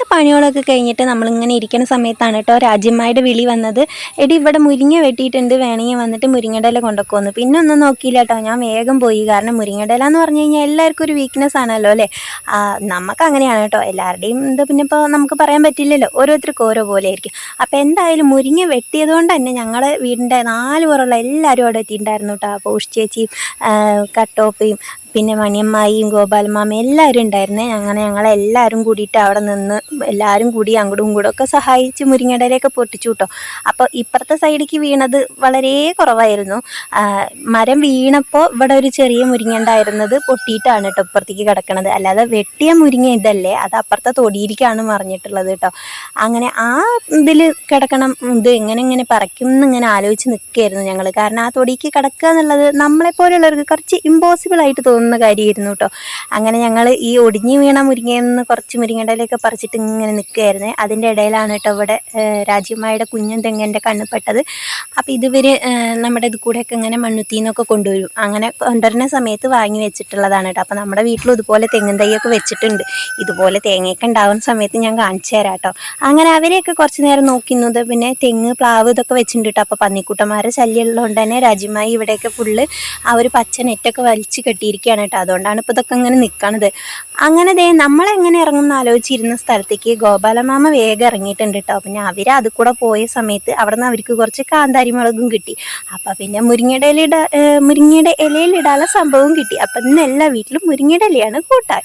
ഇങ്ങനത്തെ പണികളൊക്കെ കഴിഞ്ഞിട്ട് നമ്മളിങ്ങനെ ഇരിക്കുന്ന സമയത്താണ് കേട്ടോ രാജ്യമ്മയുടെ വിളി വന്നത്. എടി ഇവിടെ മുരിങ്ങ വെട്ടിയിട്ടുണ്ട്, വേണമെങ്കിൽ വന്നിട്ട് മുരിങ്ങയുടെ ഇല കൊണ്ടുവന്ന്. പിന്നെ ഒന്നും നോക്കിയില്ല കേട്ടോ, ഞാൻ വേഗം പോയി. കാരണം മുരിങ്ങയുടെ ഇല എന്ന് പറഞ്ഞു കഴിഞ്ഞാൽ എല്ലാവർക്കും ഒരു വീക്ക്നെസ് ആണല്ലോ അല്ലേ. നമുക്ക് അങ്ങനെയാണ് കേട്ടോ, എല്ലാവരുടെയും ഇത് പിന്നെ ഇപ്പോൾ നമുക്ക് പറയാൻ പറ്റില്ലല്ലോ, ഓരോരുത്തർക്കും ഓരോ പോലെ ആയിരിക്കും. അപ്പോൾ എന്തായാലും മുരിങ്ങ വെട്ടിയത് കൊണ്ട് തന്നെ ഞങ്ങളെ വീടിൻ്റെ 4 പുറമുള്ള എല്ലാവരും അവിടെ എത്തിയിട്ടുണ്ടായിരുന്നു കേട്ടോ. അപ്പോൾ ഉഷ് ചേച്ചിയും കട്ടോപ്പയും പിന്നെ മണിയമ്മായിയും ഗോപാലമാമയും എല്ലാവരും ഉണ്ടായിരുന്നേ. അങ്ങനെ ഞങ്ങളെല്ലാവരും കൂടിയിട്ട് അവിടെ നിന്ന് എല്ലാവരും കൂടി അങ്ങോട്ടും ഇങ്ങോട്ടും ഒക്കെ സഹായിച്ച് മുരിങ്ങയുടെ ഇലയൊക്കെ പൊട്ടിച്ചു കേട്ടോ. അപ്പോൾ ഇപ്പുറത്തെ സൈഡിലേക്ക് വീണത് വളരെ കുറവായിരുന്നു. മരം വീണപ്പോൾ ഇവിടെ ഒരു ചെറിയ മുരിങ്ങ ഉണ്ടായിരുന്നത് പൊട്ടിയിട്ടാണ് കേട്ടോ ഇപ്പുറത്തേക്ക് കിടക്കണത്. അല്ലാതെ വെട്ടിയ മുരിങ്ങ ഇതല്ലേ, അത് അപ്പുറത്തെ തൊടിയിലേക്കാണ് മറിഞ്ഞിട്ടുള്ളത് കേട്ടോ. അങ്ങനെ ആ ഇതിൽ കിടക്കണം, ഇത് എങ്ങനെ പറിക്കും എന്നിങ്ങനെ ആലോചിച്ച് നിൽക്കുകയായിരുന്നു ഞങ്ങൾ. കാരണം ആ തൊടിക്ക് കിടക്കുക എന്നുള്ളത് നമ്മളെപ്പോലുള്ളവർക്ക് കുറച്ച് ഇമ്പോസിബിൾ ആയിട്ട് തോന്നുന്ന കാര്യമായിരുന്നു കേട്ടോ. അങ്ങനെ ഞങ്ങൾ ഈ ഒടിഞ്ഞു വീണ മുരിങ്ങയിൽ നിന്ന് കുറച്ച് മുരിങ്ങയുടെ ഇലയൊക്കെ പറിച്ചിട്ട് ഇങ്ങനെ നിൽക്കുകയായിരുന്നേ. അതിൻ്റെ ഇടയിലാണ് കേട്ടോ ഇവിടെ രാജ്യമ്മയുടെ കുഞ്ഞൻ തെങ്ങിൻ്റെ കണ്ണ് പെട്ടത്. അപ്പോൾ ഇതുവരെ നമ്മുടെ ഇത് കൂടെയൊക്കെ ഇങ്ങനെ മണ്ണുത്തീന്നൊക്കെ കൊണ്ടുവരും. അങ്ങനെ കൊണ്ടുവരുന്ന സമയത്ത് വാങ്ങി വെച്ചിട്ടുള്ളതാണ് കേട്ടോ. അപ്പോൾ നമ്മുടെ വീട്ടിലും ഇതുപോലെ തെങ്ങിൻ തൈയൊക്കെ വെച്ചിട്ടുണ്ട്. ഇതുപോലെ തേങ്ങയൊക്കെ ഉണ്ടാകുന്ന സമയത്ത് ഞാൻ കാണിച്ചു തരാം കേട്ടോ. അങ്ങനെ അവരെയൊക്കെ കുറച്ച് നേരം നോക്കുന്നത്. പിന്നെ തെങ്ങ് പ്ലാവ് ഇതൊക്കെ വെച്ചിട്ടുണ്ട് കേട്ടോ. അപ്പോൾ പന്നിക്കുട്ടന്മാരെ ശല്യം ഉള്ളതുകൊണ്ട് തന്നെ രാജ്യമായി ഇവിടെയൊക്കെ ഫുള്ള് ആ ഒരു പച്ച നെറ്റൊക്കെ വലിച്ച് കെട്ടിയിരിക്കുകയാണ് കേട്ടോ. അതുകൊണ്ടാണ് ഇപ്പോൾ ഇതൊക്കെ ഇങ്ങനെ നിൽക്കണത്. അങ്ങനെ നമ്മളെങ്ങനെ ഇറങ്ങുമെന്ന് ആലോചിച്ചിരുന്ന സ്ഥലത്തേക്ക് ഗോപാലമാമ വേഗം ഇറങ്ങിയിട്ടുണ്ട് കേട്ടോ. പിന്നെ അവർ അത് കൂടെ പോയ സമയത്ത് അവിടെ നിന്ന് അവർക്ക് കുറച്ച് കാന്താരി മുളകും കിട്ടി. അപ്പം പിന്നെ മുരിങ്ങയുടെ ഇലയിടാനുള്ള സംഭവം കിട്ടി. അപ്പം ഇന്ന് എല്ലാ വീട്ടിലും മുരിങ്ങയുടെ ഇലയാണ് കൂട്ടാൻ.